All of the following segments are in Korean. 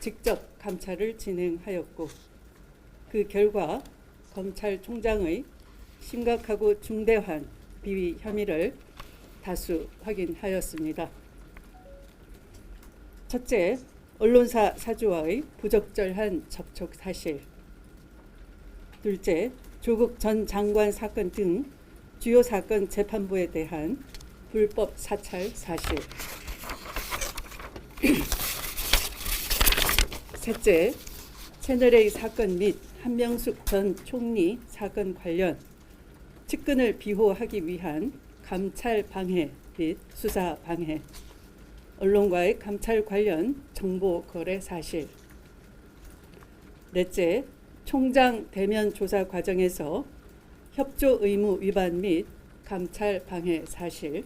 직접 감찰을 진행하였고 그 결과 검찰총장의 심각하고 중대한 비위 혐의를 다수 확인하였습니다. 첫째, 언론사 사주와의 부적절한 접촉 사실. 둘째, 조국 전 장관 사건 등 주요 사건 재판부에 대한 불법 사찰 사실. 셋째, 채널A 사건 및 한명숙 전 총리 사건 관련 측근을 비호하기 위한 감찰 방해 및 수사 방해, 언론과의 감찰 관련 정보 거래 사실. 넷째, 총장 대면 조사 과정에서 협조 의무 위반 및 감찰 방해 사실.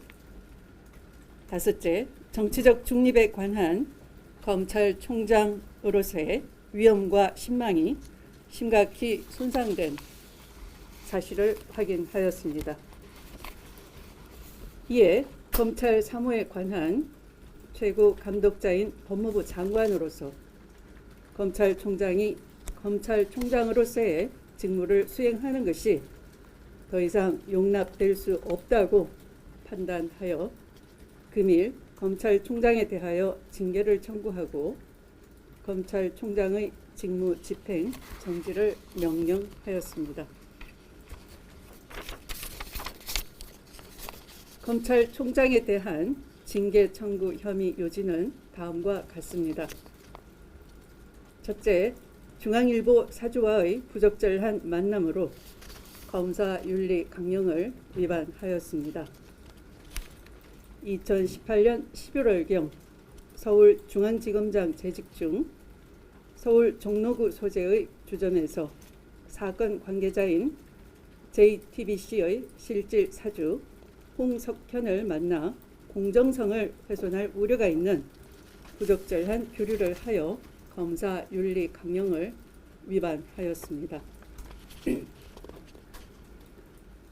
다섯째, 정치적 중립에 관한 검찰총장으로서의 위엄과 신망이 심각히 손상된 사실을 확인하였습니다. 이에 검찰 사무에 관한 최고 감독자인 법무부 장관으로서 검찰총장이 검찰총장으로서의 직무를 수행하는 것이 더 이상 용납될 수 없다고 판단하여 금일 검찰총장에 대하여 징계를 청구하고 검찰총장의 직무 집행 정지를 명령하였습니다. 검찰총장에 대한 징계 청구 혐의 요지는 다음과 같습니다. 첫째, 중앙일보 사주와의 부적절한 만남으로 검사윤리 강령을 위반하였습니다. 2018년 11월경 서울중앙지검장 재직 중 서울 종로구 소재의 주점에서 사건 관계자인 JTBC의 실질 사주 홍석현을 만나 공정성을 훼손할 우려가 있는 부적절한 교류를 하여 검사윤리 강령을 위반하였습니다.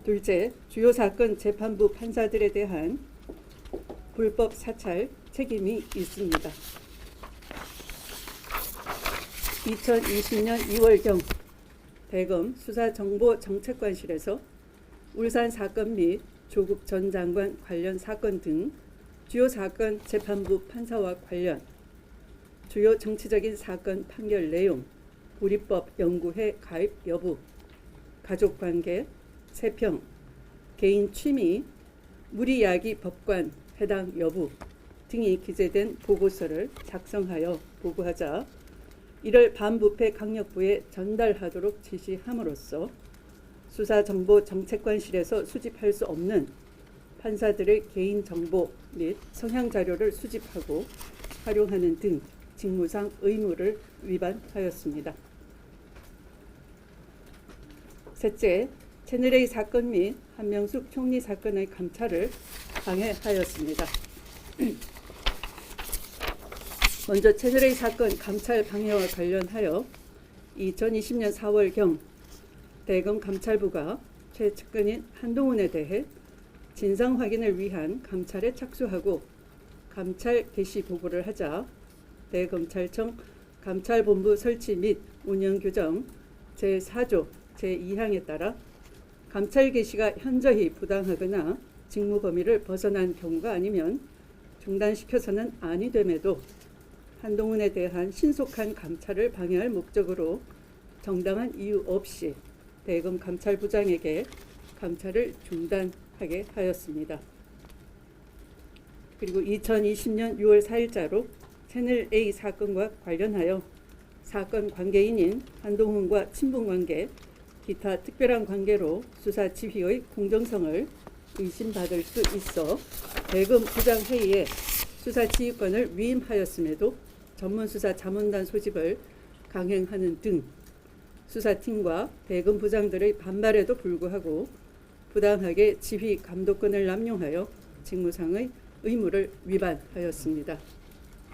둘째, 주요 사건 재판부 판사들에 대한 불법 사찰 책임이 있습니다. 2020년 2월경 대검 수사정보정책관실에서 울산 사건 및 조국 전 장관 관련 사건 등 주요 사건 재판부 판사와 관련 주요 정치적인 사건 판결 내용, 불이법 연구회 가입 여부, 가족관계, 세평, 개인 취미, 무리야기 법관 해당 여부 등이 기재된 보고서를 작성하여 보고하자 이를 반부패 강력부에 전달하도록 지시함으로써 수사정보정책관실에서 수집할 수 없는 판사들의 개인정보 및 성향자료를 수집하고 활용하는 등 직무상 의무를 위반하였습니다. 셋째, 채널A 사건 및 한명숙 총리 사건의 감찰을 방해하였습니다. 먼저 채널A 사건 감찰 방해와 관련하여 2020년 4월경 대검 감찰부가 최측근인 한동훈에 대해 진상 확인을 위한 감찰에 착수하고 감찰 개시 보고를 하자 대검찰청 감찰본부 설치 및 운영 규정 제4조 제2항에 따라 감찰 개시가 현저히 부당하거나 직무 범위를 벗어난 경우가 아니면 중단시켜서는 아니 됨에도 한동훈에 대한 신속한 감찰을 방해할 목적으로 정당한 이유 없이 대검 감찰부장에게 감찰을 중단하게 하였습니다. 그리고 2020년 6월 4일자로 채널A 사건과 관련하여 사건 관계인인 한동훈과 친분관계, 기타 특별한 관계로 수사 지휘의 공정성을 의심받을 수 있어 대검 부장회의에 수사지휘권을 위임하였음에도 전문수사 자문단 소집을 강행하는 등 수사팀과 대검 부장들의 반발에도 불구하고 부당하게 지휘 감독권을 남용하여 직무상의 의무를 위반하였습니다.